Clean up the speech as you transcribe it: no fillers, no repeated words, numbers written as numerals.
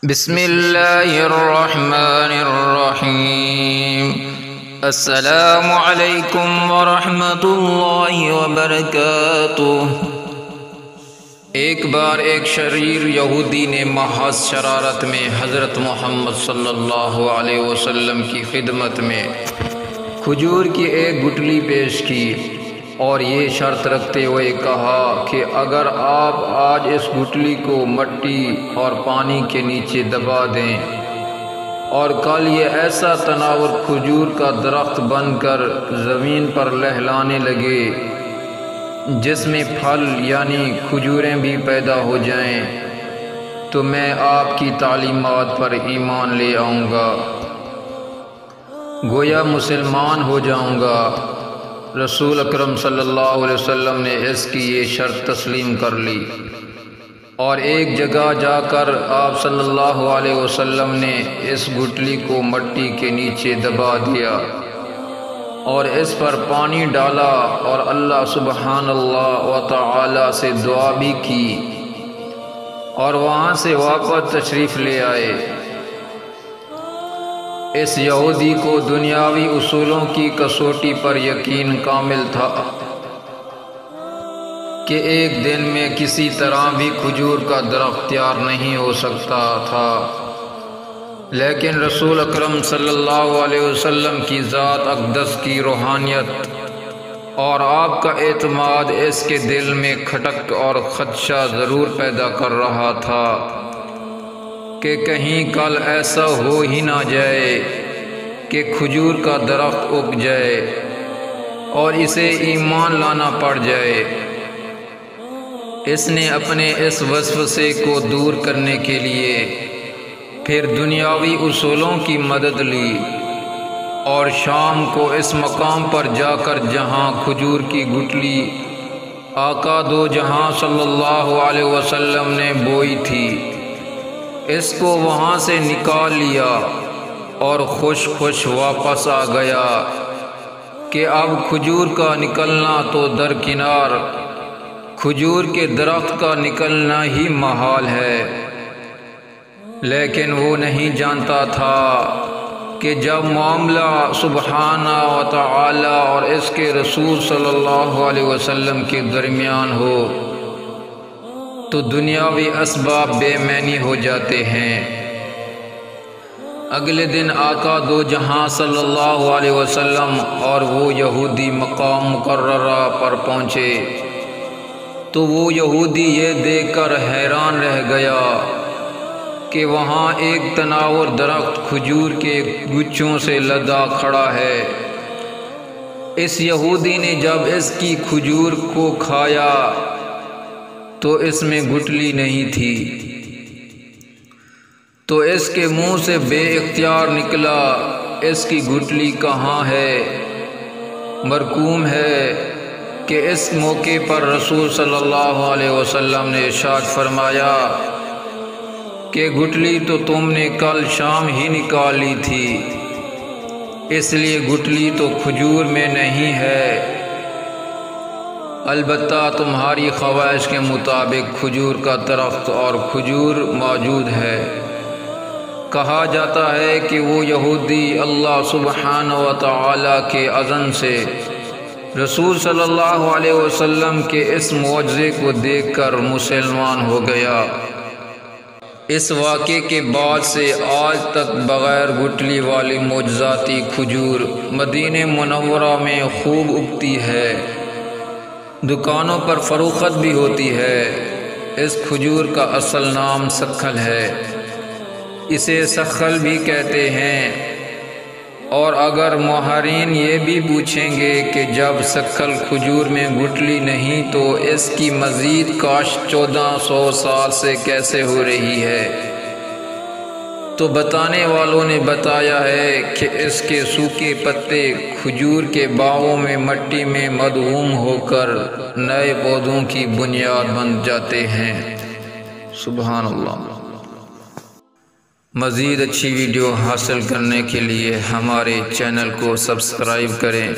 بسم اللہ الرحمن الرحیم۔ السلام علیکم ورحمۃ اللہ وبرکاتہ۔ ایک بار ایک شریر یہودی نے محض شرارت میں حضرت محمد صلی اللہ علیہ وسلم کی خدمت میں کھجور کی ایک گٹلی پیش کی اور یہ شرط رکھتے ہوئے کہا کہ اگر آپ آج اس گٹلی کو مٹی اور پانی کے نیچے دبا دیں اور کل یہ ایسا تناور کھجور کا درخت بن کر زمین پر لہلانے لگے جس میں پھل یعنی کھجوریں بھی پیدا ہو جائیں تو میں آپ کی تعلیمات پر ایمان لے آؤں گا، گویا مسلمان ہو جاؤں گا۔ رسول اکرم صلی اللہ علیہ وسلم نے اس کی یہ شرط تسلیم کر لی اور ایک جگہ جا کر آپ صلی اللہ علیہ وسلم نے اس گٹلی کو مٹی کے نیچے دبا دیا اور اس پر پانی ڈالا اور اللہ سبحان اللہ و تعالی سے دعا بھی کی اور وہاں سے واپس تشریف لے آئے۔ اس یہودی کو دنیاوی اصولوں کی کسوٹی پر یقین کامل تھا کہ ایک دن میں کسی طرح بھی کھجور کا درخت تیار نہیں ہو سکتا تھا، لیکن رسول اکرم صلی اللہ علیہ وسلم کی ذات اقدس کی روحانیت اور آپ کا اعتماد اس کے دل میں کھٹک اور خدشہ ضرور پیدا کر رہا تھا کہ کہیں کل ایسا ہو ہی نہ جائے کہ کھجور کا درخت اگ جائے اور اسے ایمان لانا پڑ جائے۔ اس نے اپنے اس وسوسے کو دور کرنے کے لیے پھر دنیاوی اصولوں کی مدد لی اور شام کو اس مقام پر جا کر جہاں کھجور کی گٹلی آقا دو جہاں صلی اللہ علیہ وسلم نے بوئی تھی اس کو وہاں سے نکال لیا اور خوش خوش واپس آ گیا کہ اب کھجور کا نکلنا تو درکنار، کھجور کے درخت کا نکلنا ہی محال ہے۔ لیکن وہ نہیں جانتا تھا کہ جب معاملہ سبحانہ و تعالی اور اس کے رسول صلی اللہ علیہ وسلم کے درمیان ہو تو دنیاوی اسباب بے معنی ہو جاتے ہیں۔ اگلے دن آقا دو جہاں صلی اللہ علیہ وسلم اور وہ یہودی مقام مقررہ پر پہنچے تو وہ یہودی یہ دیکھ کر حیران رہ گیا کہ وہاں ایک تناور درخت کھجور کے گچھوں سے لدا کھڑا ہے۔ اس یہودی نے جب اس کی کھجور کو کھایا تو اس میں گٹلی نہیں تھی، تو اس کے منہ سے بے اختیار نکلا اس کی گٹلی کہاں ہے؟ مرقوم ہے کہ اس موقع پر رسول صلی اللہ علیہ وسلم نے ارشاد فرمایا کہ گٹلی تو تم نے کل شام ہی نکال لی تھی، اس لیے گٹلی تو کھجور میں نہیں ہے، البتہ تمہاری خواہش کے مطابق کھجور کا درخت اور کھجور موجود ہے۔ کہا جاتا ہے کہ وہ یہودی اللہ سبحانہ و تعالی کے اذن سے رسول صلی اللہ علیہ وسلم کے اس معجزے کو دیکھ کر مسلمان ہو گیا۔ اس واقعے کے بعد سے آج تک بغیر گٹلی والی معجزاتی کھجور مدینہ منورہ میں خوب اگتی ہے، دکانوں پر فروخت بھی ہوتی ہے۔ اس کھجور کا اصل نام سکھل ہے، اسے سکھل بھی کہتے ہیں، اور اگر ماہرین یہ بھی پوچھیں گے کہ جب سکھل کھجور میں گٹلی نہیں تو اس کی مزید کاشت 1400 سال سے کیسے ہو رہی ہے، تو بتانے والوں نے بتایا ہے کہ اس کے سوکھے پتے کھجور کے باغوں میں مٹی میں مدغوم ہو کر نئے پودوں کی بنیاد بن جاتے ہیں۔ سبحان اللہ۔ مزید اچھی ویڈیو حاصل کرنے کے لیے ہمارے چینل کو سبسکرائب کریں۔